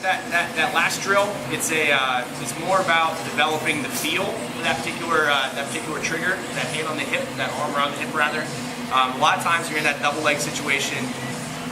that last drill, it's more about developing the feel of that particular trigger, that hand on the hip, that arm around the hip rather. A lot of times you're in that double leg situation.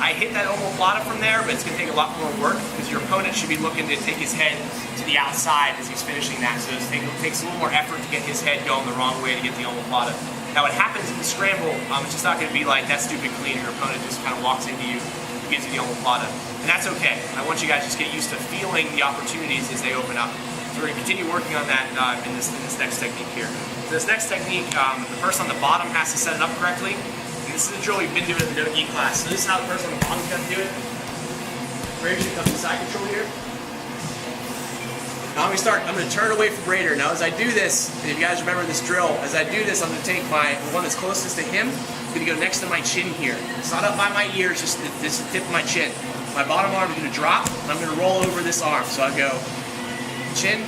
I hit that omoplata from there, but it's going to take a lot more work because your opponent should be looking to take his head to the outside as he's finishing that. So it takes a little more effort to get his head going the wrong way to get the omoplata. Now what happens in the scramble, it's just not going to be like that stupid clean. Your opponent just kind of walks into you, gives you the omoplata, and that's okay. I want you guys to just get used to feeling the opportunities as they open up. So we're going to continue working on that in this next technique here. So this next technique, the person on the bottom has to set it up correctly. This is the drill we've been doing in the no-gi class. So this is how the person on the bottom's got to do it. Raider should come to side control here. Now I'm going to turn away from Raider. Now as I do this, and if you guys remember this drill, as I do this, I'm going to take the one that's closest to him. I'm going to go next to my chin here. It's not up by my ears, just this is the tip of my chin. My bottom arm is going to drop, and I'm going to roll over this arm. So I go chin,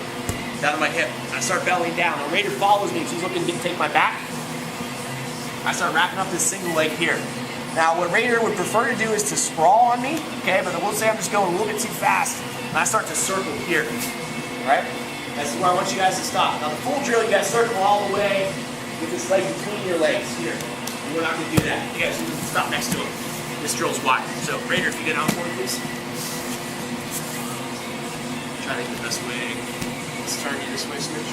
down to my hip. I start bellying down. Now Raider follows me, so he's looking to take my back. I start wrapping up this single leg here. Now what Raider would prefer to do is to sprawl on me, okay, but I will say I'm just going a little bit too fast, and I start to circle here, right? That's where I want you guys to stop. Now the full drill, you guys circle all the way with this leg between your legs here. And we're not going to do that. You guys need to stop next to him. This drill's wide. So Raider, if you get on board, please. Try to get the best way. Let's turn you this way, Smidge.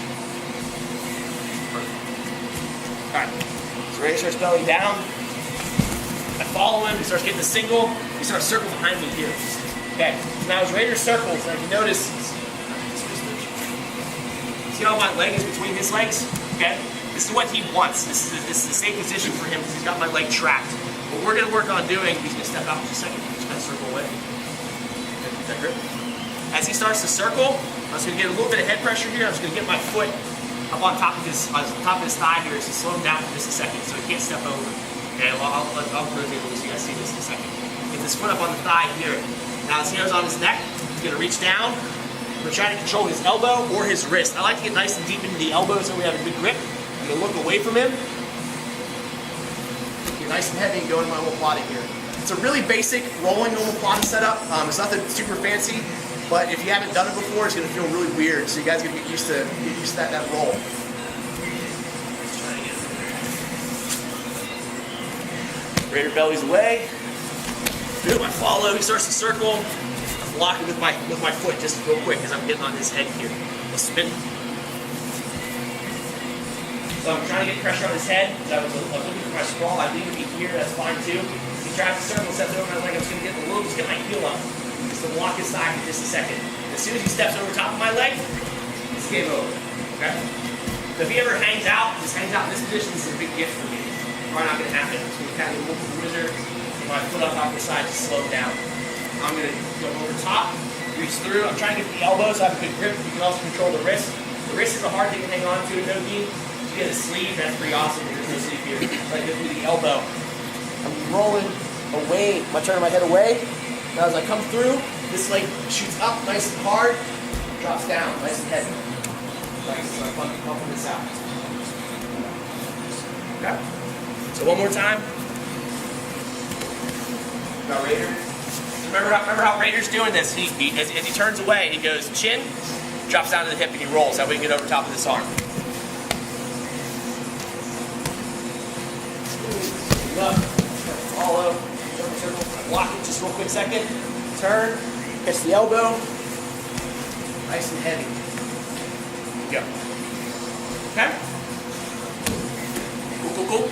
Perfect. All right. So Raider starts belly down. I follow him. He starts getting the single. He starts circling behind me here. Okay. Now as Raider circles, now if you notice, see how my leg is between his legs? Okay. This is what he wants. This is the safe position for him because he's got my leg trapped. What we're going to work on doing, he's going to step out for a second. Just kind of circle away. Okay, that grip. As he starts to circle, I'm just going to get a little bit of head pressure here. I'm just going to get my foot up on top of his thigh here just to slow him down for just a second so he can't step over. Okay, well, I'll rotate a little so you guys see this in a second. Get this foot up on the thigh here. Now his hand's on his neck. He's going to reach down. We're trying to control his elbow or his wrist. I like to get nice and deep into the elbow so we have a good grip. I'm going to look away from him. Get nice and heavy and go into my omoplata here. It's a really basic rolling omoplata setup. It's nothing super fancy. But if you haven't done it before, it's going to feel really weird. So you guys are going to get used to that roll. Let's try again. Raider bellies away. Good. I follow. He starts to circle. I'm blocking with my foot just real quick as I'm getting on his head here. We'll spin. So I'm trying to get pressure on his head. I was looking for my sprawl. I leave it here. That's fine too. He tries to circle, steps over my leg. I'm just going to get my heel up. Just to lock his thigh for just a second. As soon as he steps over top of my leg, it's game over. Okay? So if he ever hangs out in this position, this is a big gift for me. It's probably not going to happen. So we kind of look at the wizard, get my foot up off the side to slow down. I'm going to go over top, reach through. I'm trying to get the elbow so I have a good grip. You can also control the wrist. The wrist is a hard thing to hang on to in no-gi. You get a sleeve, that's pretty awesome. There's no sleeve here. So I go through the elbow. I'm rolling away. I'm turning my head away. Now as I come through, this leg shoots up nice and hard, drops down nice and heavy. Right, so I'm pumping this out. Okay. So one more time. Now Raider. Remember how Raider's doing this. As he turns away, he goes chin, drops down to the hip, and he rolls. That way we can get over top of this arm. Up, follow, circle, block it just real quick second, turn, catch the elbow, nice and heavy. Go. Okay? Cool.